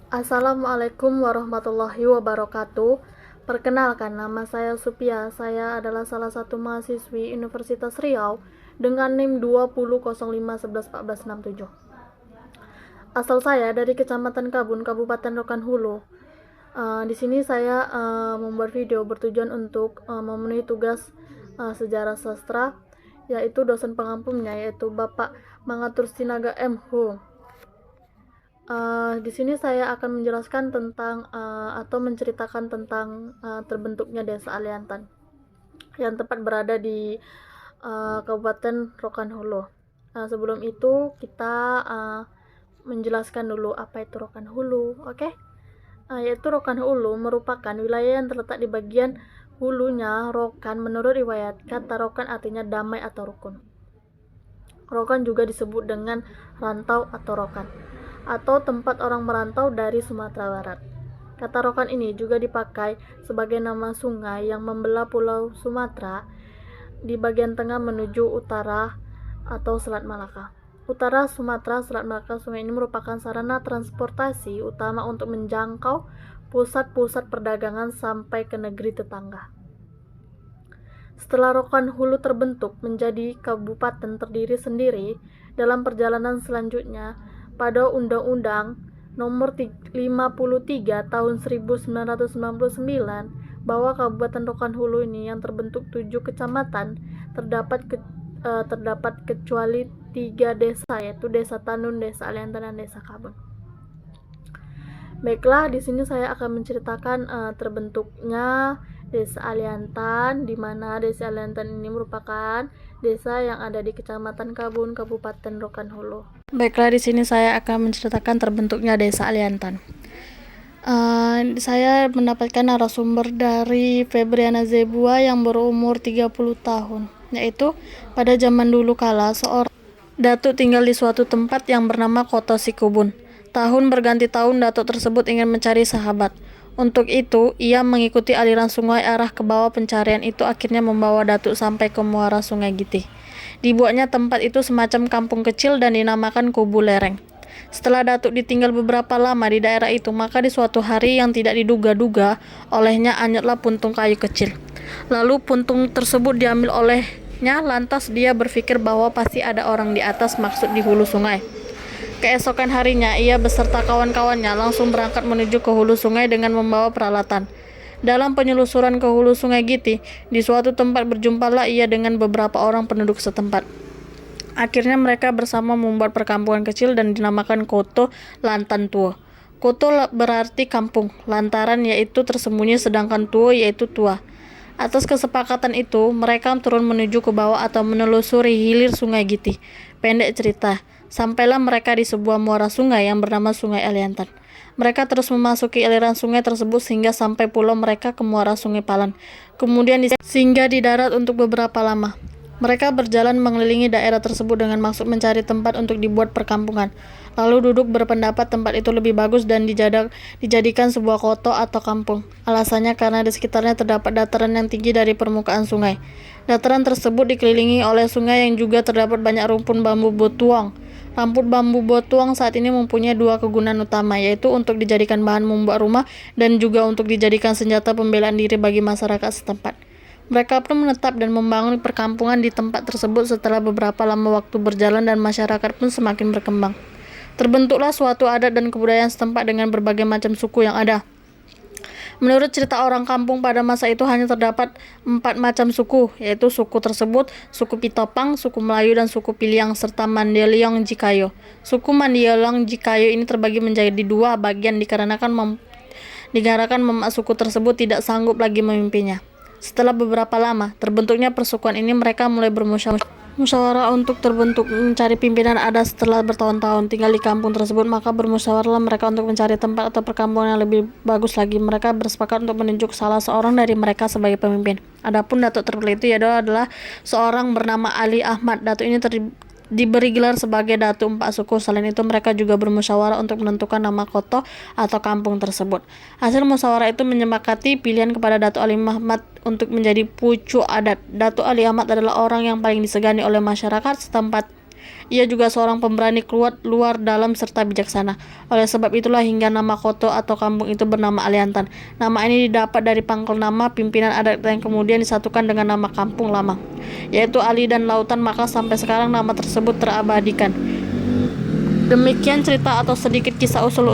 Assalamualaikum warahmatullahi wabarakatuh. Perkenalkan, nama saya Supia. Saya adalah salah satu mahasiswi Universitas Riau dengan NIM 2005111467. Asal saya dari Kecamatan Kabun, Kabupaten Rokan Hulu. Di sini saya membuat video bertujuan untuk memenuhi tugas sejarah sastra, yaitu dosen pengampunya, yaitu Bapak Mangatur Sinaga M. Hu. Di sini saya akan menjelaskan tentang atau menceritakan tentang terbentuknya Desa Aliantan yang tepat berada di Kabupaten Rokan Hulu. Sebelum itu kita menjelaskan dulu apa itu Rokan Hulu, oke? Yaitu Rokan Hulu merupakan wilayah yang terletak di bagian hulunya Rokan. Menurut riwayat, kata Rokan artinya damai atau rukun. Rokan juga disebut dengan rantau atau rokan, atau tempat orang merantau dari Sumatera Barat. Kata rokan ini juga dipakai sebagai nama sungai yang membelah Pulau Sumatera di bagian tengah menuju utara atau Selat Malaka. Utara Sumatera, Selat Malaka, sungai ini merupakan sarana transportasi utama untuk menjangkau pusat-pusat perdagangan sampai ke negeri tetangga. Setelah Rokan Hulu terbentuk menjadi kabupaten terdiri sendiri, dalam perjalanan selanjutnya, pada Undang-Undang Nomor 53 Tahun 1999 bahwa Kabupaten Rokan Hulu ini yang terbentuk 7 kecamatan terdapat kecuali 3 desa, yaitu Desa Tanun, Desa Aliantan, dan Desa Kabun. Baiklah, di sini saya akan menceritakan terbentuknya Desa Aliantan, di mana Desa Aliantan ini merupakan desa yang ada di Kecamatan Kabun, Kabupaten Rokan Hulu. Baiklah, di sini saya akan menceritakan terbentuknya Desa Aliantan. Saya mendapatkan narasumber dari Febriana Zebua yang berumur 30 tahun, yaitu pada zaman dulu kala seorang datuk tinggal di suatu tempat yang bernama Kota Sikubun. Tahun berganti tahun datuk tersebut ingin mencari sahabat. Untuk itu, ia mengikuti aliran sungai arah ke bawah. Pencarian itu akhirnya membawa datuk sampai ke muara Sungai Giti. Dibuatnya tempat itu semacam kampung kecil dan dinamakan Kubu Lereng. Setelah datuk ditinggal beberapa lama di daerah itu, maka di suatu hari yang tidak diduga-duga olehnya anyutlah puntung kayu kecil. Lalu puntung tersebut diambil olehnya, lantas dia berpikir bahwa pasti ada orang di atas, maksud di hulu sungai. Keesokan harinya, ia beserta kawan-kawannya langsung berangkat menuju ke hulu sungai dengan membawa peralatan. Dalam penyelusuran ke hulu Sungai Giti, di suatu tempat berjumpalah ia dengan beberapa orang penduduk setempat. Akhirnya mereka bersama membuat perkampungan kecil dan dinamakan Koto Lantan Tuo. Koto berarti kampung, lantaran yaitu tersembunyi, sedangkan Tuo yaitu tua. Atas kesepakatan itu, mereka turun menuju ke bawah atau menelusuri hilir Sungai Giti. Pendek cerita, sampailah mereka di sebuah muara sungai yang bernama Sungai Aliantan. Mereka terus memasuki aliran sungai tersebut sehingga sampai pulau mereka ke muara Sungai Palan. Kemudian singgah di darat untuk beberapa lama. Mereka berjalan mengelilingi daerah tersebut dengan maksud mencari tempat untuk dibuat perkampungan. Lalu duduk berpendapat tempat itu lebih bagus dan dijadikan sebuah kota atau kampung. Alasannya karena di sekitarnya terdapat dataran yang tinggi dari permukaan sungai. Dataran tersebut dikelilingi oleh sungai yang juga terdapat banyak rumpun bambu botuang. Rumput bambu botuang saat ini mempunyai 2 kegunaan utama, yaitu untuk dijadikan bahan membuat rumah dan juga untuk dijadikan senjata pembelaan diri bagi masyarakat setempat. Mereka pun menetap dan membangun perkampungan di tempat tersebut. Setelah beberapa lama waktu berjalan dan masyarakat pun semakin berkembang, terbentuklah suatu adat dan kebudayaan setempat dengan berbagai macam suku yang ada. Menurut cerita orang kampung, pada masa itu hanya terdapat 4 macam suku, yaitu suku tersebut, suku Pitopang, suku Melayu, dan suku Piliang, serta Mandeliong Jikayo. Suku Mandeliong Jikayo ini terbagi menjadi 2 bagian dikarenakan memak suku tersebut tidak sanggup lagi memimpinnya. Setelah beberapa lama terbentuknya persukuan ini, mereka mulai bermusyawarah untuk mencari pimpinan adat. Setelah bertahun-tahun tinggal di kampung tersebut, maka bermusyawarahlah mereka untuk mencari tempat atau perkampungan yang lebih bagus lagi. Mereka bersepakat untuk menunjuk salah seorang dari mereka sebagai pemimpin. Adapun datuk terpilih itu adalah seorang bernama Ali Ahmad. Datuk ini diberi gelar sebagai Datuk 4 suku. Selain itu, mereka juga bermusyawarah untuk menentukan nama kota atau kampung tersebut. Hasil musyawarah itu menyepakati pilihan kepada Datuk Ali Ahmad untuk menjadi pucuk adat. Datuk Ali Ahmad adalah orang yang paling disegani oleh masyarakat setempat. Ia juga seorang pemberani, kuat, luar, dalam, serta bijaksana. Oleh sebab itulah hingga nama Koto atau kampung itu bernama Aliantan. Nama ini didapat dari pangkal nama pimpinan adat yang kemudian disatukan dengan nama kampung lama, yaitu Ali dan Lautan, maka sampai sekarang nama tersebut terabadikan. Demikian cerita atau sedikit kisah usul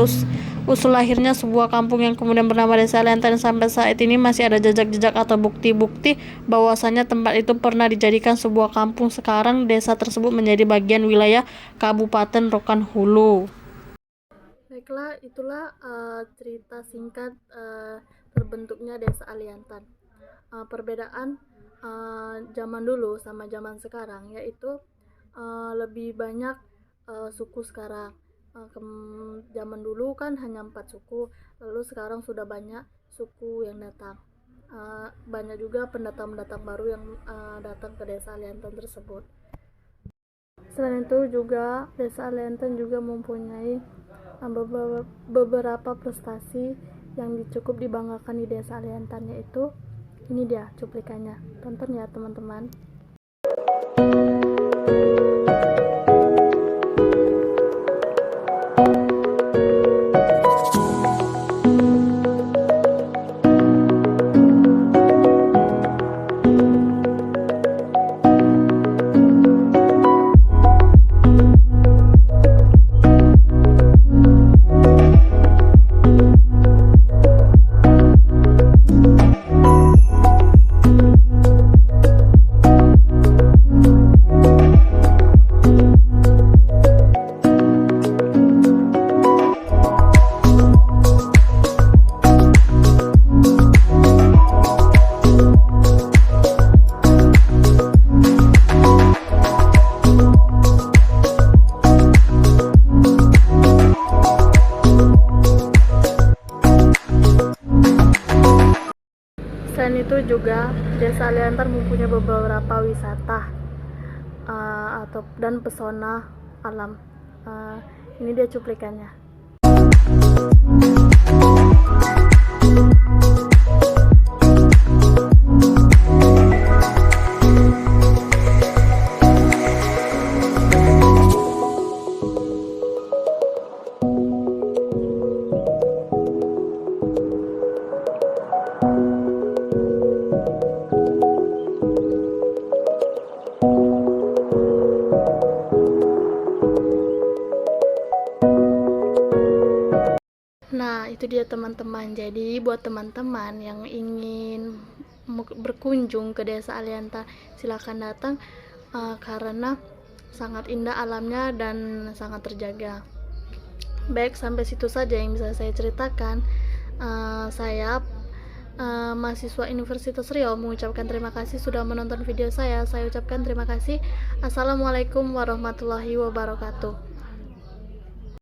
lahirnya sebuah kampung yang kemudian bernama Desa Aliantan. Sampai saat ini masih ada jejak-jejak atau bukti-bukti bahwasanya tempat itu pernah dijadikan sebuah kampung. Sekarang desa tersebut menjadi bagian wilayah Kabupaten Rokan Hulu. Baiklah, itulah cerita singkat terbentuknya Desa Aliantan. Perbedaan zaman dulu sama zaman sekarang yaitu lebih banyak suku sekarang. Zaman dulu kan hanya 4 suku, lalu sekarang sudah banyak suku yang datang. Banyak juga pendatang-pendatang baru yang datang ke Desa Aliantan tersebut. Selain itu juga Desa Aliantan juga mempunyai beberapa prestasi yang cukup dibanggakan di Desa Aliantan, yaitu ini dia cuplikannya. Tonton ya teman-teman. Selain itu juga Desa Aliantan mempunyai beberapa wisata dan pesona alam. Ini dia cuplikannya. Nah, itu dia teman-teman. Jadi buat teman-teman yang ingin berkunjung ke Desa Aliantan, silakan datang karena sangat indah alamnya dan sangat terjaga. Baik, sampai situ saja yang bisa saya ceritakan. Saya mahasiswa Universitas Riau mengucapkan terima kasih sudah menonton video saya. Saya ucapkan terima kasih. Assalamualaikum warahmatullahi wabarakatuh.